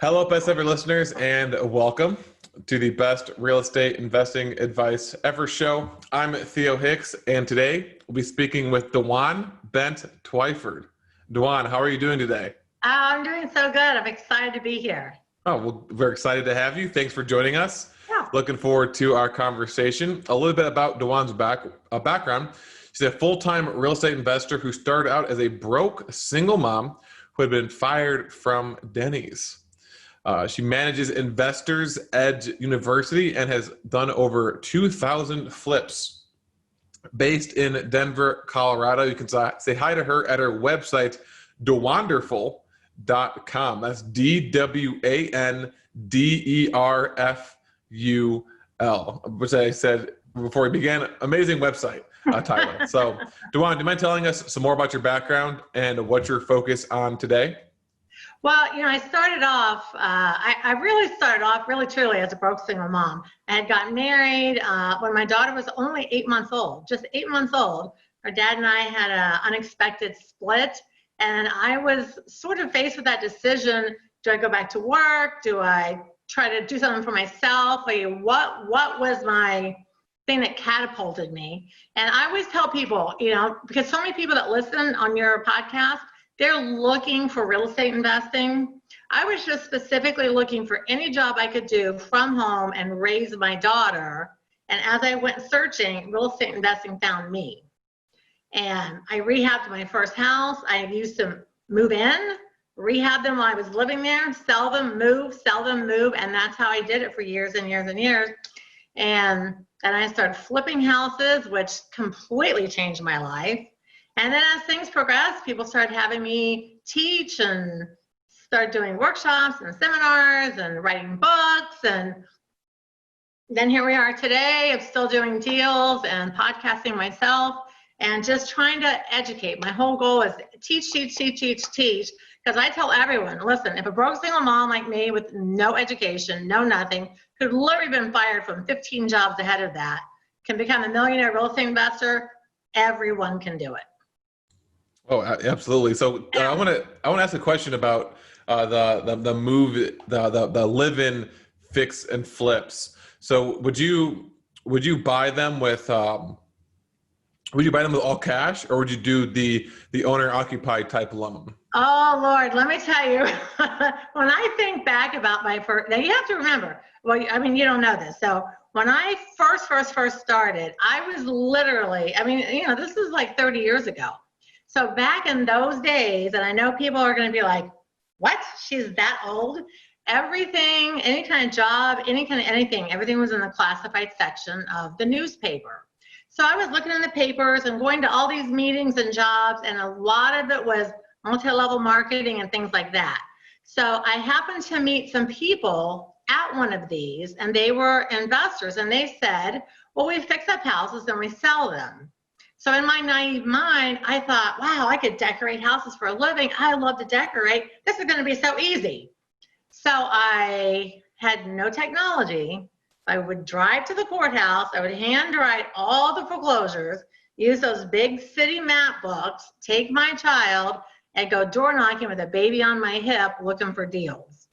Hello, best ever listeners, and welcome to the best real estate investing advice ever show. I'm Theo Hicks, and today we'll be speaking with Dwan Bent Twyford. Dwan, how are you doing today? I'm doing so good. I'm excited to be here. Oh, well, we're excited to have you. Thanks for joining us. Yeah. Looking forward to our conversation. A little bit about Dwan's background. She's a full-time real estate investor who started out as a broke single mom who had been fired from Denny's. She manages Investors Edge University and has done over 2,000 flips. Based in Denver, Colorado, you can say hi to her at her website, dwanderful.com. That's DWANDERFUL, which I said before we began. Amazing website title. So, Dwan, do you mind telling us some more about your background and what you're focused on today? Well, I started off, I really started off really truly as a broke single mom. I had gotten married when my daughter was only 8 months old, just 8 months old. Her dad and I had an unexpected split, and I was sort of faced with that decision. Do I go back to work? Do I try to do something for myself? What was my thing that catapulted me? And I always tell people, because so many people that listen on your podcast, they're looking for real estate investing. I was just specifically looking for any job I could do from home and raise my daughter. And as I went searching, real estate investing found me. And I rehabbed my first house. I used to move in, rehab them while I was living there, sell them, move. And that's how I did it for years and years and years. And then I started flipping houses, which completely changed my life. And then as things progressed, people started having me teach and start doing workshops and seminars and writing books. And then here we are today. I'm still doing deals and podcasting myself and just trying to educate. My whole goal is teach. Because I tell everyone, listen, if a broke single mom like me with no education, no nothing, who'd literally been fired from 15 jobs ahead of that, can become a millionaire real estate investor, everyone can do it. Oh, absolutely. So I want to ask a question about the move, the live-in fix and flips. So would you buy them with all cash, or would you do the owner occupied type loan? Oh Lord, let me tell you, when I think back about my first, now you have to remember, well, I mean, you don't know this. So when I first started, I was literally, this is like 30 years ago. So back in those days, and I know people are going to be like, what? She's that old? Everything, any kind of job, any kind of anything, everything was in the classified section of the newspaper. So I was looking in the papers and going to all these meetings and jobs, and a lot of it was multi-level marketing and things like that. So I happened to meet some people at one of these, and they were investors, and they said, well, we fix up houses and we sell them. So in my naive mind, I thought, wow, I could decorate houses for a living. I love to decorate. This is going to be so easy. So I had no technology. I would drive to the courthouse. I would handwrite all the foreclosures, use those big city map books, take my child, and go door knocking with a baby on my hip looking for deals.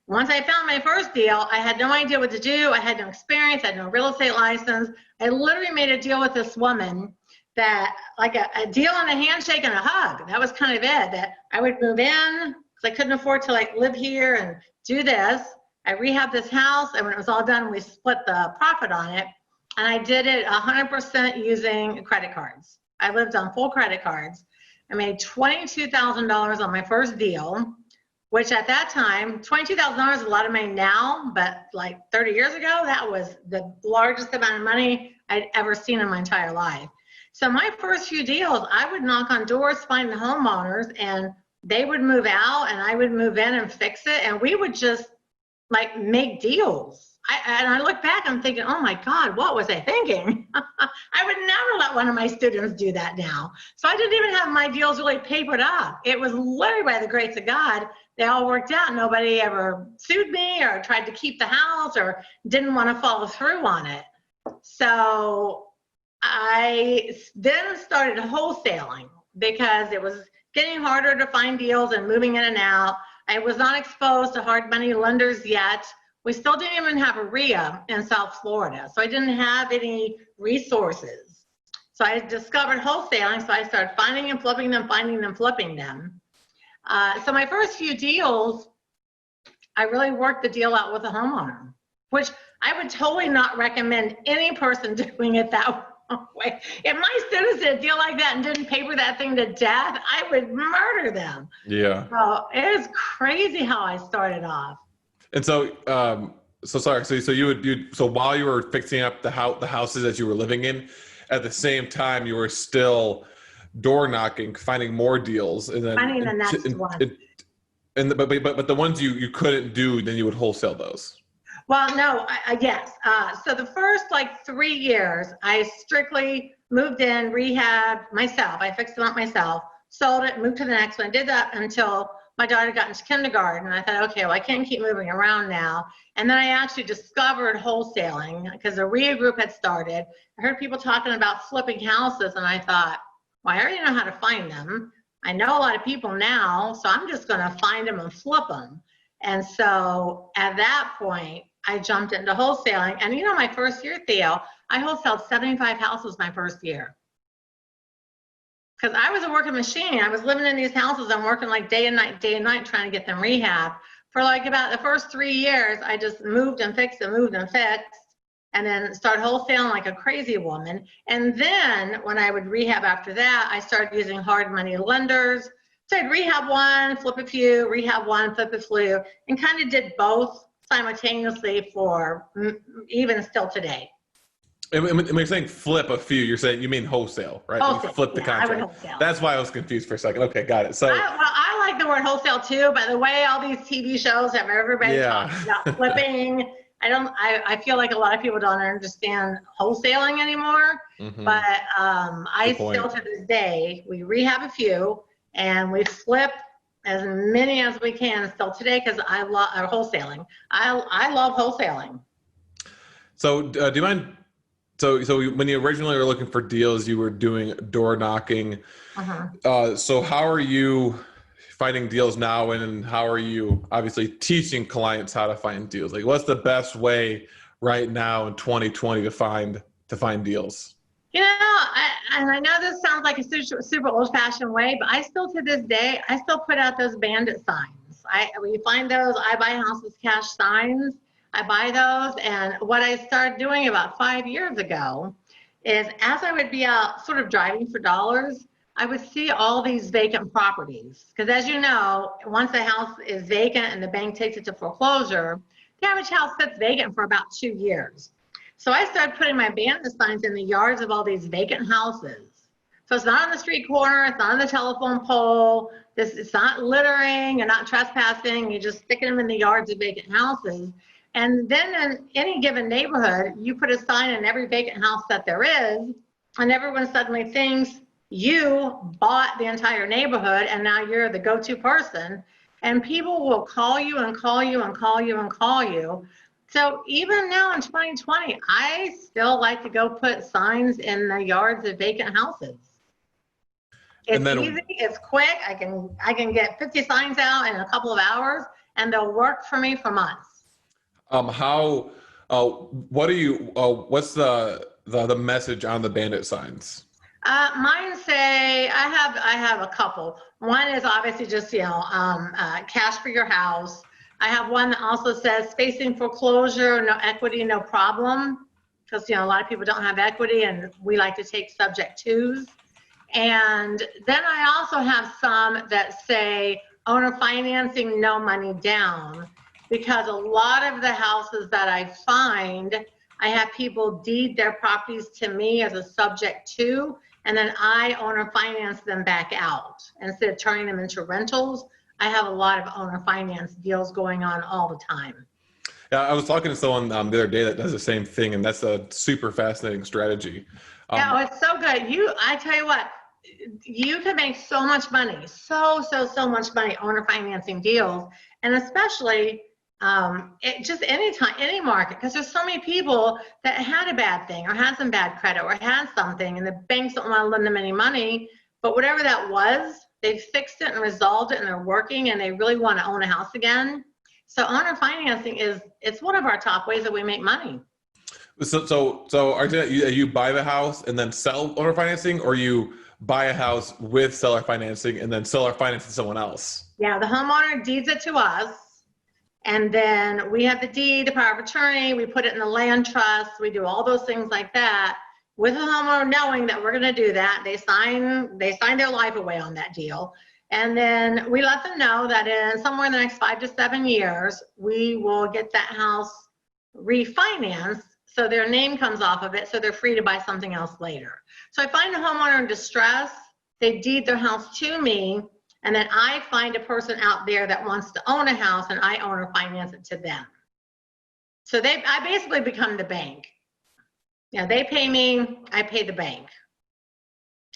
Once I found my first deal, I had no idea what to do. I had no experience. I had no real estate license. I literally made a deal with this woman that, like a deal and a handshake and a hug. That was kind of it, that I would move in because I couldn't afford to live here and do this. I rehabbed this house, and when it was all done, we split the profit on it. And I did it 100% using credit cards. I lived on full credit cards. I made $22,000 on my first deal, which at that time, $22,000 is a lot of money now, but like 30 years ago, that was the largest amount of money I'd ever seen in my entire life. So my first few deals, I would knock on doors, find the homeowners, and they would move out, and I would move in and fix it, and we would just make deals. And I look back, I'm thinking, oh my God, what was I thinking? I would never let one of my students do that now. So I didn't even have my deals really papered up. It was literally by the grace of God, they all worked out. Nobody ever sued me or tried to keep the house or didn't want to follow through on it. So I then started wholesaling because it was getting harder to find deals and moving in and out. I was not exposed to hard money lenders yet. We still didn't even have a RIA in South Florida, so I didn't have any resources. So I discovered wholesaling, so I started finding and flipping them, finding them, flipping them. So my first few deals, I really worked the deal out with a homeowner, which I would totally not recommend any person doing it that way. If my students did a deal like that and didn't paper that thing to death, I would murder them. Yeah. So it is crazy how I started off. And so, so while you were fixing up the houses that you were living in, at the same time you were still door knocking, finding more deals, and then finding the next one. But the ones you couldn't do, then you would wholesale those. Well, no, yes. So the first like 3 years, I strictly moved in, rehab myself. I fixed them up myself, sold it, moved to the next one. I did that until my daughter got into kindergarten. I thought, okay, well, I can't keep moving around now. And then I actually discovered wholesaling because the RIA group had started. I heard people talking about flipping houses, and I thought, well, I already know how to find them. I know a lot of people now, so I'm just going to find them and flip them. And so at that point, I jumped into wholesaling. And you know, my first year, Theo, I wholesaled 75 houses my first year. Because I was a working machine. I was living in these houses and working like day and night, trying to get them rehab. For like about the first 3 years, I just moved and fixed and moved and fixed, and then started wholesaling like a crazy woman. And then when I would rehab after that, I started using hard money lenders. So I'd rehab one, flip a few, rehab one, flip a few, and kind of did both simultaneously for even still today. And when you're saying flip a few, you mean wholesale, right? Wholesale, you flip the contract. I would wholesale. That's why I was confused for a second. Okay, got it. So I like the word wholesale too, by the way all these TV shows have everybody talking about flipping. I feel like a lot of people don't understand wholesaling anymore. Mm-hmm. But I still to this day, we rehab a few and we flip as many as we can still today because I love wholesaling. I love wholesaling. So do you mind? So when you originally were looking for deals, you were doing door knocking. Uh-huh. So how are you finding deals now, and how are you obviously teaching clients how to find deals? Like, what's the best way right now in 2020 to find deals? You know, I know this sounds like a super old-fashioned way, but I still to this day, I still put out those bandit signs. When you find those, I buy houses cash signs. I buy those, and what I started doing about 5 years ago is as I would be out sort of driving for dollars, I would see all these vacant properties. Because as you know, once a house is vacant and the bank takes it to foreclosure, the average house sits vacant for about 2 years. So I started putting my bandit signs in the yards of all these vacant houses. So it's not on the street corner, it's not on the telephone pole, it's not littering and not trespassing, you're just sticking them in the yards of vacant houses. And then in any given neighborhood, you put a sign in every vacant house that there is, and everyone suddenly thinks you bought the entire neighborhood and now you're the go-to person. And people will call you and call you and call you and call you. So even now in 2020, I still like to go put signs in the yards of vacant houses. It's easy, it's quick. I can get 50 signs out in a couple of hours, and they'll work for me for months. What's the message on the bandit signs? Mine say, I have a couple. One is obviously just, cash for your house. I have one that also says facing foreclosure, no equity, no problem. Because, a lot of people don't have equity and we like to take subject twos. And then I also have some that say owner financing, no money down. Because a lot of the houses that I find, I have people deed their properties to me as a subject to, and then I owner finance them back out. Instead of turning them into rentals, I have a lot of owner finance deals going on all the time. Yeah, I was talking to someone the other day that does the same thing, and that's a super fascinating strategy. It's so good. I tell you what, you can make so much money, so much money owner financing deals, and especially just any market, because there's so many people that had a bad thing or had some bad credit or had something, and the banks don't want to lend them any money, but whatever that was, they've fixed it and resolved it and they're working and they really want to own a house again. So owner financing it's one of our top ways that we make money. So are you buy the house and then sell owner financing, or you buy a house with seller financing and then seller financing someone else? Yeah, the homeowner deeds it to us, and then we have the deed, the power of attorney, we put it in the land trust, we do all those things like that with the homeowner knowing that we're going to do that. They sign their life away on that deal. And then we let them know that in somewhere in the next 5 to 7 years, we will get that house refinanced so their name comes off of it, so they're free to buy something else later. So I find a homeowner in distress, they deed their house to me, and then I find a person out there that wants to own a house and I owner finance it to them. So I basically become the bank. You know, they pay me, I pay the bank.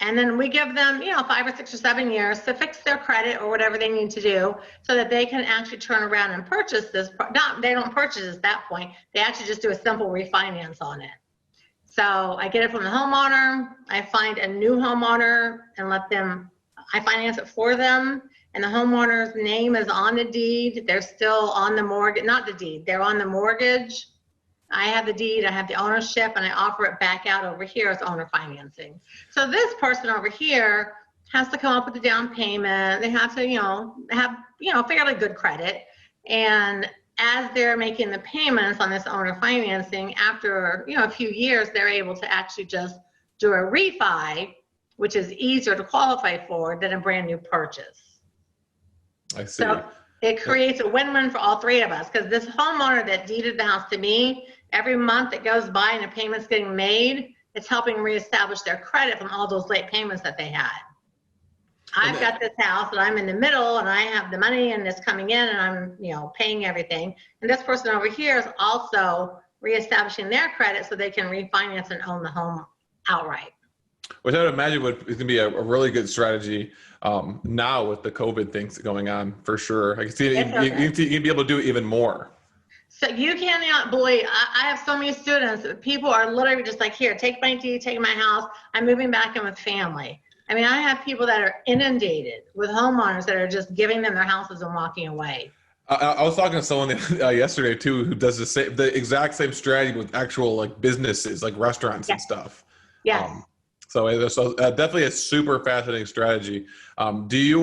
And then we give them, 5 or 6 or 7 years to fix their credit or whatever they need to do so that they can actually turn around and purchase this. They don't purchase at that point. They actually just do a simple refinance on it. So I get it from the homeowner. I find a new homeowner and I finance it for them. And the homeowner's name is on the deed. They're still on the mortgage, not the deed, they're on the mortgage. I have the deed, I have the ownership, and I offer it back out over here as owner financing. So this person over here has to come up with the down payment. They have to, have fairly good credit. And as they're making the payments on this owner financing, after a few years, they're able to actually just do a refi, which is easier to qualify for than a brand new purchase. I see. So it creates a win-win for all three of us, because this homeowner that deeded the house to me, every month that goes by and a payment's getting made, it's helping reestablish their credit from all those late payments that they had. I've got this house and I'm in the middle and I have the money and it's coming in and I'm, paying everything. And this person over here is also reestablishing their credit so they can refinance and own the home outright. Which I would imagine is going to be a really good strategy now with the COVID things going on, for sure. I can see you'd be able to do it even more. So you cannot believe, I have so many students, people are literally just like, here, take my deed, take my house, I'm moving back in with family. I mean, I have people that are inundated with homeowners that are just giving them their houses and walking away. I was talking to someone yesterday too, who does the exact same strategy with actual businesses, like restaurants and stuff. Yes. So definitely a super fascinating strategy. Do you,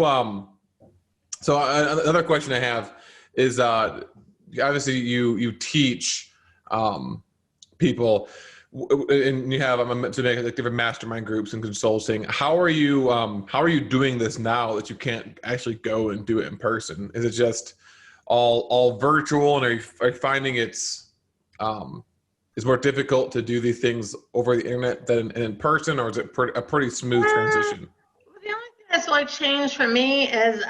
so another question I have is, obviously you teach people, and you have to make different mastermind groups and consulting. How are you doing this now that you can't actually go and do it in person? Is it just all virtual, and are you finding it's more difficult to do these things over the internet than in person, or is it a pretty smooth transition? The only thing that's really changed for me is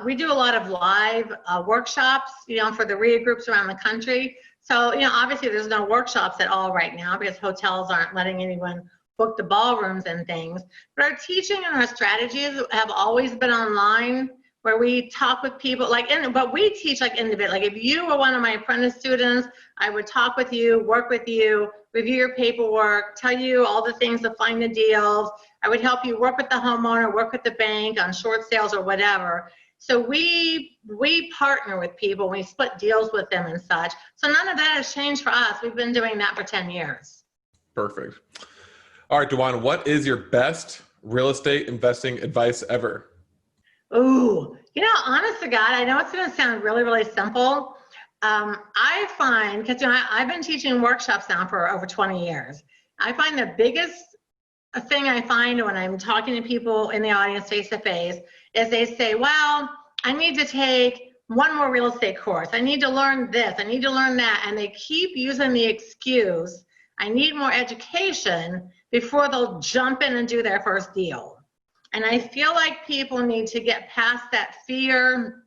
we do a lot of live workshops, for the REIA groups around the country. So, obviously there's no workshops at all right now because hotels aren't letting anyone book the ballrooms and things. But our teaching and our strategies have always been online, where we talk with people, but we teach individual. Like if you were one of my apprentice students, I would talk with you, work with you, review your paperwork, tell you all the things to find the deals. I would help you work with the homeowner, work with the bank on short sales or whatever. So we partner with people, we split deals with them and such. So none of that has changed for us. We've been doing that for 10 years. Perfect. All right, Dwan, what is your best real estate investing advice ever? Ooh, honest to God, I know it's going to sound really, really simple. I find, because I've been teaching workshops now for over 20 years. I find the biggest thing I find when I'm talking to people in the audience face to face is they say, well, I need to take one more real estate course. I need to learn this. I need to learn that. And they keep using the excuse, I need more education, before they'll jump in and do their first deal. And I feel like people need to get past that fear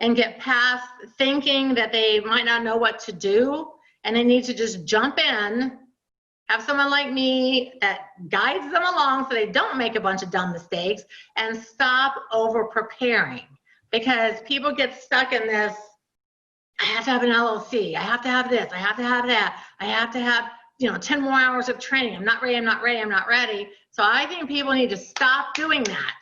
and get past thinking that they might not know what to do. And they need to just jump in, have someone like me that guides them along so they don't make a bunch of dumb mistakes, and stop over preparing. Because people get stuck in this, I have to have an LLC, I have to have this, I have to have that, I have to have 10 more hours of training, I'm not ready, I'm not ready, I'm not ready. So I think people need to stop doing that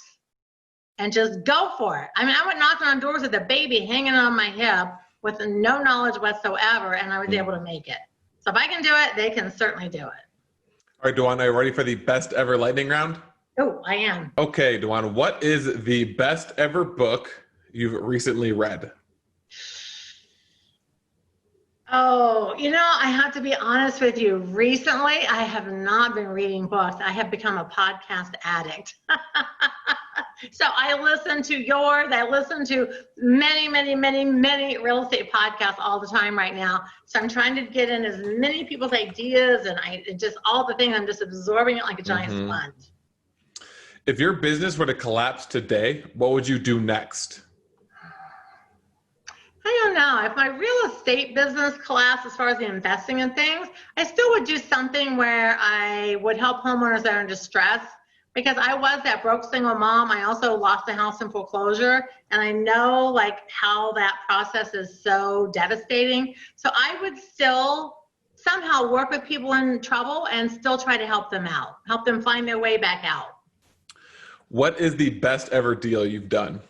and just go for it. I mean, I went knocking on doors with a baby hanging on my hip with no knowledge whatsoever, and I was able to make it. So if I can do it, they can certainly do it. All right, Dwan, are you ready for the best ever lightning round? Oh, I am. Okay, Dwan, what is the best ever book you've recently read? Oh, I have to be honest with you. Recently, I have not been reading books. I have become a podcast addict. So I listen to yours. I listen to many, many, many, many real estate podcasts all the time right now. So I'm trying to get in as many people's ideas and just all the things. I'm just absorbing it like a giant sponge. If your business were to collapse today, what would you do next? I don't know. If my real estate business collapsed as far as the investing in things, I still would do something where I would help homeowners that are in distress, because I was that broke single mom. I also lost a house in foreclosure, and I know how that process is so devastating. So I would still somehow work with people in trouble and still try to help them out, help them find their way back out. What is the best ever deal you've done?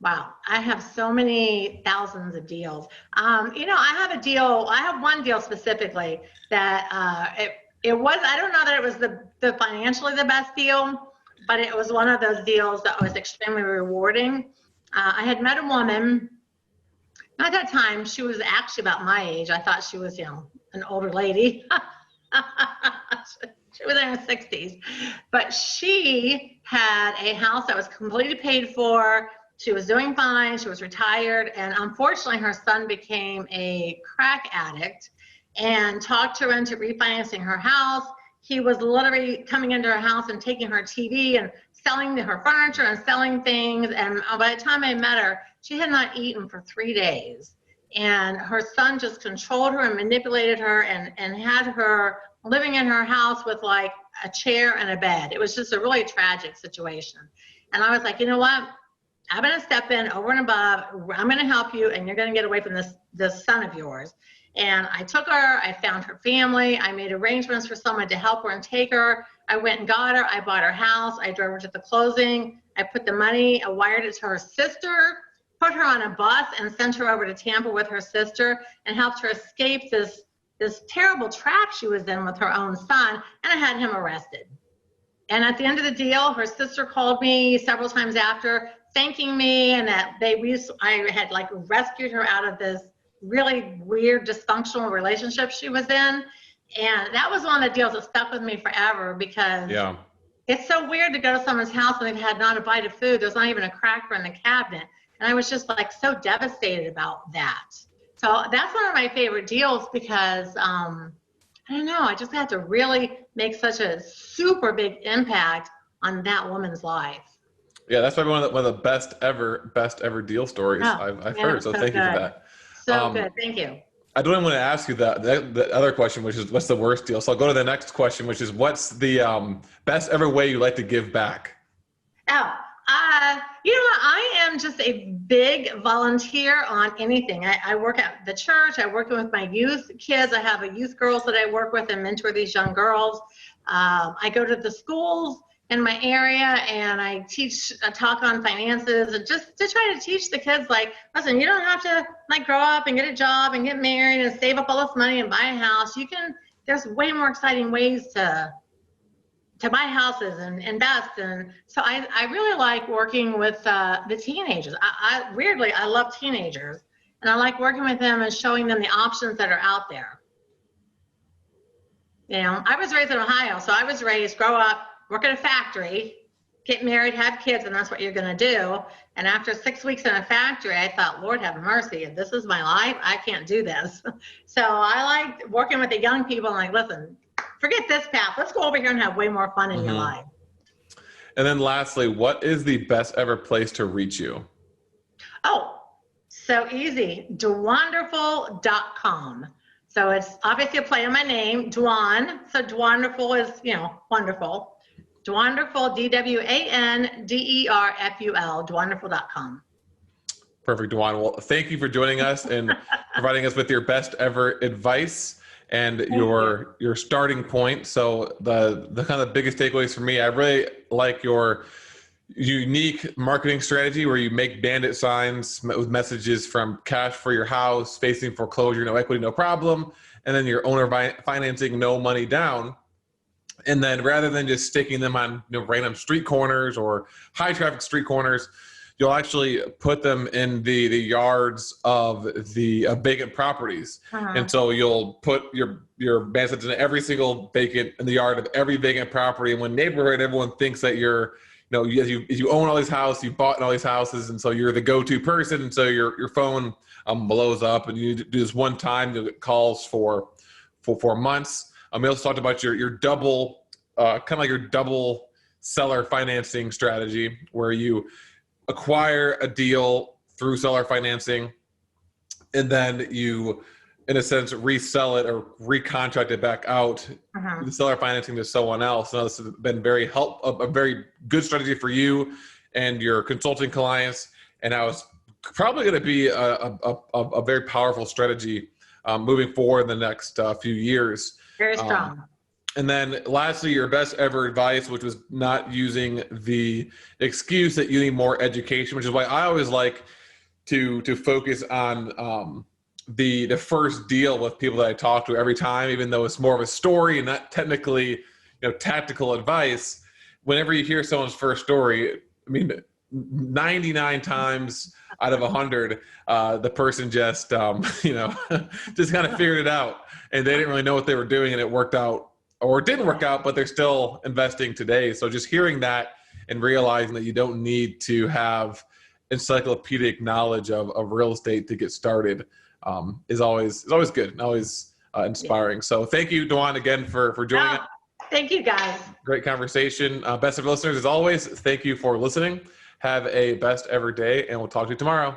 Wow, I have so many thousands of deals. I have a deal. I have one deal specifically that it was. I don't know that it was the financially the best deal, but it was one of those deals that was extremely rewarding. I had met a woman. At that time, she was actually about my age. I thought she was, an older lady. She was in her 60s, but she had a house that was completely paid for. She was doing fine. She was retired. And unfortunately, her son became a crack addict and talked her into refinancing her house. He was literally coming into her house and taking her TV and selling her furniture and selling things. And by the time I met her, she had not eaten for 3 days. And her son just controlled her and manipulated her and had her living in her house with like a chair and a bed. It was just a really tragic situation. And I was like, you know what? I'm going to step in over and above. I'm going to help you, and you're going to get away from this son of yours. And I took her. I found her family. I made arrangements for someone to help her and take her. I went and got her. I bought her house. I drove her to the closing. I put the money. I wired it to her sister, put her on a bus, and sent her over to Tampa with her sister, and helped her escape this terrible trap she was in with her own son. And I had him arrested. And at the end of the deal, her sister called me several times after, thanking me, and that I had like rescued her out of this really weird dysfunctional relationship she was in. And that was one of the deals that stuck with me forever, because it's so weird to go to someone's house and they've had not a bite of food. There's not even a cracker in the cabinet. And I was just like so devastated about that. So that's one of my favorite deals, because I don't know, I just had to really make such a super big impact on that woman's life. Yeah, that's probably one of the best ever deal stories I've heard. So thank you for that. So good, thank you. I don't even want to ask you the other question, which is what's the worst deal? So I'll go to the next question, which is what's the best ever way you like to give back? You know what? I am just a big volunteer on anything. I work at the church. I work with my youth kids. I have a youth girls that I work with and mentor these young girls. I go to the schools in my area and I talk on finances, and just to try to teach the kids, like, listen, you don't have to like grow up and get a job and get married and save up all this money and buy a house. There's way more exciting ways to buy houses and invest. And so I really like working with the teenagers. Weirdly, I love teenagers, and I like working with them and showing them the options that are out there. I was raised in Ohio, so I was raised, grow up, work at a factory, get married, have kids, and that's what you're going to do. And after 6 weeks in a factory, I thought, Lord have mercy, if this is my life, I can't do this. So I like working with the young people and like, listen, forget this path. Let's go over here and have way more fun in your life. And then lastly, what is the best ever place to reach you? Oh, so easy. Dwanderful.com. So it's obviously a play on my name, Dwan. So Dwanderful is, wonderful. Dwanderful, DWANDERFUL, Dwanderful.com. Perfect, Dwan. Well, thank you for joining us and providing us with your best ever advice and your starting point. So the kind of biggest takeaways for me, I really like your unique marketing strategy where you make bandit signs with messages from cash for your house, facing foreclosure, no equity, no problem, and then your owner financing, no money down. And then rather than just sticking them on random street corners or high traffic street corners, you'll actually put them in the yards of the vacant properties. And so you'll put your bandit signs in every single vacant, in the yard of every vacant property. And when neighborhood, everyone thinks that you're, you own all these houses, you bought in all these houses, and so you're the go-to person. And so your phone blows up, and you do this one time, you'll get calls for months. We also talked about your double, kind of like your double seller financing strategy, where you acquire a deal through seller financing, and then you, in a sense, resell it or recontract it back out the seller financing to someone else. Now, this has been a very good strategy for you and your consulting clients, and now it's probably going to be a very powerful strategy moving forward in the next few years. Very strong. And then lastly, your best ever advice, which was not using the excuse that you need more education, which is why I always like to focus on the first deal with people that I talk to every time, even though it's more of a story and not technically tactical advice. Whenever you hear someone's first story, I mean, 99 times out of 100, the person just just kind of figured it out, and they didn't really know what they were doing, and it worked out. Or it didn't work out, but they're still investing today. So just hearing that and realizing that you don't need to have encyclopedic knowledge of real estate to get started is always good and always inspiring. So thank you, Dwan, again for joining us. Thank you, guys. Great conversation. Best of listeners, as always, thank you for listening. Have a best ever day, and we'll talk to you tomorrow.